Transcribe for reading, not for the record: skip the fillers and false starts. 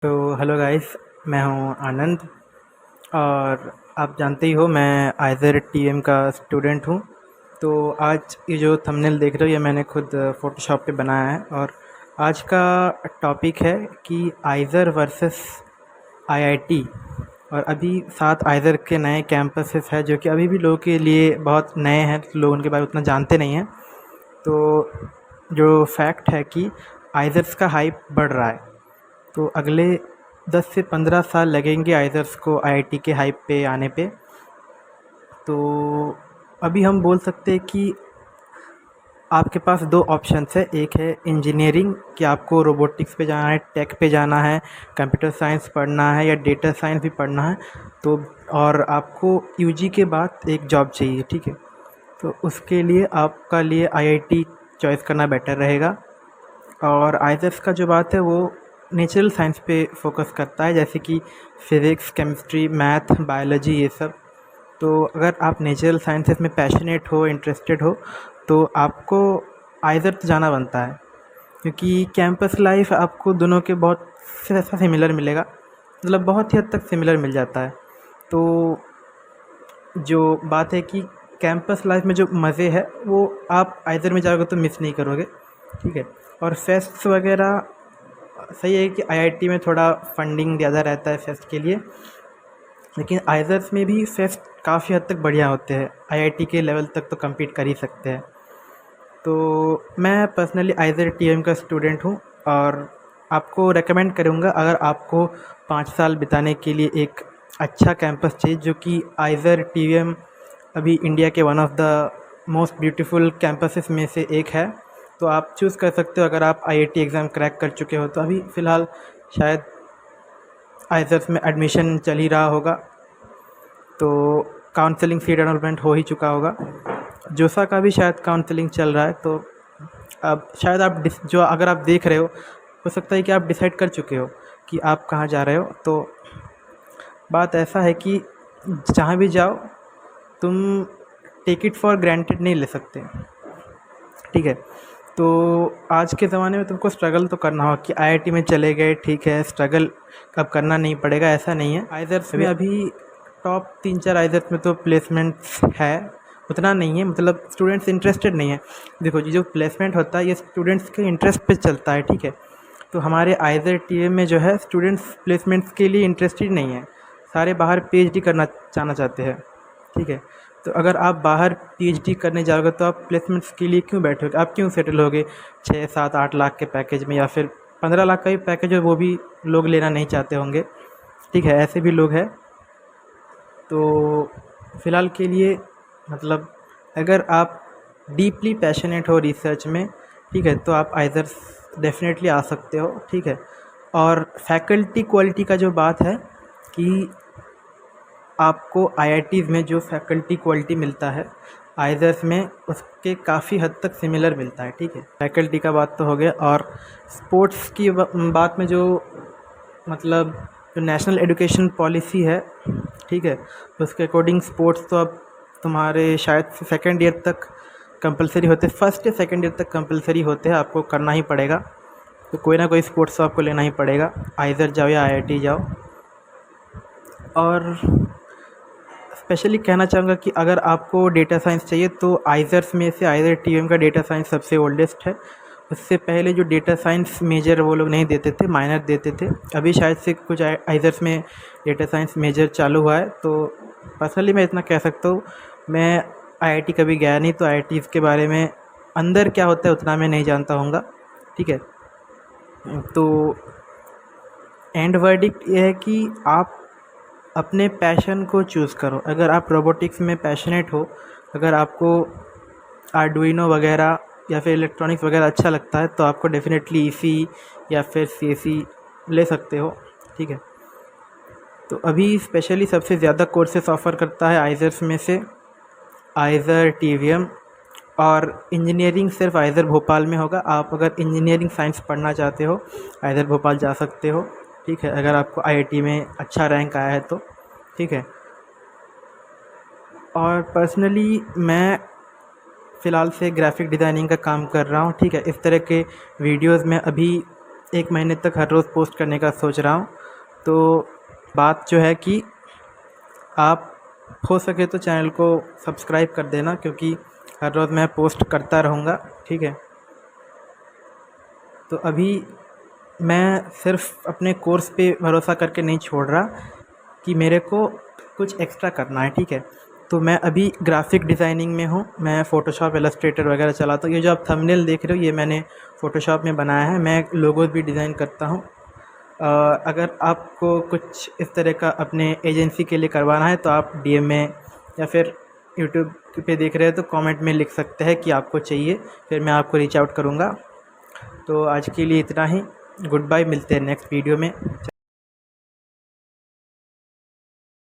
तो hello guys, मैं हूं आनंद। और आप जानते ही हो मैं आइज़र टीएम का स्टूडेंट हूं। तो आज ये जो थंबनेल देख रहे हो ये मैंने खुद फ़ोटोशॉप पे बनाया है। और आज का टॉपिक है कि आइज़र वर्सेस आईआईटी। और अभी 7 आइज़र के नए कैंपसेस हैं जो कि अभी भी लोगों के लिए बहुत नए हैं, तो लोग उनके बारे में उतना जानते नहीं हैं। तो जो फैक्ट है कि आइज़र्स का हाइप बढ़ रहा है। तो अगले 10 से 15 साल लगेंगे आइज़र्स को आईआईटी के हाइप पे आने पे। तो अभी हम बोल सकते हैं कि आपके पास 2 ऑप्शंस है। एक है इंजीनियरिंग कि आपको रोबोटिक्स पे जाना है, टेक पे जाना है, कंप्यूटर साइंस पढ़ना है या डेटा साइंस भी पढ़ना है। तो और आपको यूजी के बाद एक जॉब चाहिए, ठीक है। तो उसके लिए आपका लिए आईआईटी चॉइस करना बेटर रहेगा। और आइज़र्स का जो बात है वो नेचुरल साइंस पे फोकस करता है, जैसे कि फिज़िक्स, केमिस्ट्री, मैथ, बायोलॉजी, ये सब। तो अगर आप नेचुरल साइंसेस में पैशनेट हो, इंटरेस्टेड हो, तो आपको आइज़र तो जाना बनता है, क्योंकि कैंपस लाइफ आपको दोनों के बहुत ऐसा सिमिलर मिलेगा, मतलब बहुत ही हद तक सिमिलर मिल जाता है। तो जो बात है कि कैंपस लाइफ में जो मज़े है वो आप आइज़र में जाओगे तो मिस नहीं करोगे, ठीक है। और फेस्ट्स वगैरह सही है कि आईआईटी में थोड़ा फंडिंग ज़्यादा रहता है फेस्ट के लिए, लेकिन आइज़र्स में भी फेस्ट काफ़ी हद तक बढ़िया होते हैं। आईआईटी के लेवल तक तो कम्पीट कर ही सकते हैं। तो मैं पर्सनली आइज़र टीएम का स्टूडेंट हूँ और आपको रेकमेंड करूँगा, अगर आपको 5 साल बिताने के लिए एक अच्छा कैंपस चाहिए, जो कि आइज़र टीएम अभी इंडिया के one of the most beautiful campuses में से एक है, तो आप चूज़ कर सकते हो। अगर आप आईआईटी एग्ज़ाम क्रैक कर चुके हो तो अभी फ़िलहाल शायद आइज़र्स में एडमिशन चल ही रहा होगा, तो काउंसलिंग सीट एनरोलमेंट हो ही चुका होगा। जोसा का भी शायद काउंसलिंग चल रहा है। तो अब शायद आप जो अगर आप देख रहे हो सकता है कि आप डिसाइड कर चुके हो कि आप कहाँ जा रहे हो। तो बात ऐसा है कि जहाँ भी जाओ तुम टेक इट फॉर ग्रांटेड नहीं ले सकते, ठीक है। तो आज के ज़माने में तुमको स्ट्रगल तो करना होगा कि आईआईटी में चले गए, ठीक है, स्ट्रगल अब करना नहीं पड़ेगा, ऐसा नहीं है। आइज़र्स में अभी टॉप 3-4 आइज़र्स में तो प्लेसमेंट्स है, उतना नहीं है, मतलब स्टूडेंट्स इंटरेस्टेड नहीं है। देखो ये जो प्लेसमेंट होता है ये स्टूडेंट्स के इंटरेस्ट पे चलता है, ठीक है। तो हमारे आइज़र टीएम में जो है स्टूडेंट्स प्लेसमेंट्स के लिए इंटरेस्टेड नहीं है, सारे बाहर पीएचडी करना जाना चाहते हैं, ठीक है। तो अगर आप बाहर पीएचडी करने जाओगे तो आप प्लेसमेंट्स के लिए क्यों बैठोगे, आप क्यों सेटल होगे 6-7-8 लाख के पैकेज में, या फिर 15 लाख का भी पैकेज है वो भी लोग लेना नहीं चाहते होंगे, ठीक है, ऐसे भी लोग हैं। तो फ़िलहाल के लिए मतलब अगर आप डीपली पैशनेट हो रिसर्च में, ठीक है, तो आप आइज़र डेफिनेटली आ सकते हो, ठीक है। और फैकल्टी क्वालिटी का जो बात है कि आपको आईआईटीज़ में जो फैकल्टी क्वालिटी मिलता है आइज़र्स में उसके काफ़ी हद तक सिमिलर मिलता है, ठीक है। फैकल्टी का बात तो हो गया। और स्पोर्ट्स की बात में जो मतलब जो नेशनल एजुकेशन पॉलिसी है, ठीक है, उसके अकॉर्डिंग स्पोर्ट्स तो अब तुम्हारे शायद सेकेंड ईयर तक कंपलसरी होते, फर्स्ट या सेकेंड ईयर तक कंपलसरी होते हैं, आपको करना ही पड़ेगा। तो कोई ना कोई स्पोर्ट्स तो आपको लेना ही पड़ेगा, आइज़र जाओ या आईआईटी जाओ। और स्पेशली कहना चाहूँगा कि अगर आपको डेटा साइंस चाहिए तो आइज़र्स में से आइज़र टीएम का डेटा साइंस सबसे ओल्डेस्ट है। उससे पहले जो डेटा साइंस मेजर वो लोग नहीं देते थे, माइनर देते थे। अभी शायद से कुछ आइज़र्स में डेटा साइंस मेजर चालू हुआ है। तो पर्सनली मैं इतना कह सकता हूँ, मैं आईआईटी कभी गया नहीं, तो आईआईटीज़ के बारे में अंदर क्या होता है उतना मैं नहीं जानता हूँगा, ठीक है। तो एंड वर्डिक्ट ये है कि आप अपने पैशन को चूज़ करो। अगर आप रोबोटिक्स में पैशनेट हो, अगर आपको आर्डुइनो वगैरह या फिर इलेक्ट्रॉनिक्स वगैरह अच्छा लगता है, तो आपको डेफिनेटली ईसी या फिर सीएसई ले सकते हो, ठीक है। तो अभी स्पेशली सबसे ज़्यादा कोर्सेस ऑफ़र करता है आइज़र्स में से आइज़र टीवीएम। और इंजीनियरिंग सिर्फ आइज़र भोपाल में होगा। आप अगर इंजीनियरिंग साइंस पढ़ना चाहते हो आइज़र भोपाल जा सकते हो, ठीक है, अगर आपको आईआईटी में अच्छा रैंक आया है तो, ठीक है। और पर्सनली मैं फ़िलहाल से ग्राफ़िक डिज़ाइनिंग का काम कर रहा हूँ, ठीक है। इस तरह के वीडियोज़ मैं अभी 1 महीने तक हर रोज़ पोस्ट करने का सोच रहा हूँ। तो बात जो है कि आप हो सके तो चैनल को सब्सक्राइब कर देना, क्योंकि हर रोज़ मैं पोस्ट करता रहूँगा, ठीक है। तो अभी मैं सिर्फ अपने कोर्स पे भरोसा करके नहीं छोड़ रहा कि मेरे को कुछ एक्स्ट्रा करना है, ठीक है। तो मैं अभी ग्राफ़िक डिज़ाइनिंग में हूँ, मैं फ़ोटोशॉप, इलस्ट्रेटर वगैरह चलाता हूँ। ये जो आप थंबनेल देख रहे हो ये मैंने फ़ोटोशॉप में बनाया है। मैं लोगोज़ भी डिज़ाइन करता हूँ। अगर आपको कुछ इस तरह का अपने एजेंसी के लिए करवाना है तो आप डीएम में या फिर यूट्यूब पे देख रहे हो तो कमेंट में लिख सकते हैं कि आपको चाहिए, फिर मैं आपको रीच आउट करूँगा। तो आज के लिए इतना ही। गुड बाय, मिलते हैं नेक्स्ट वीडियो में।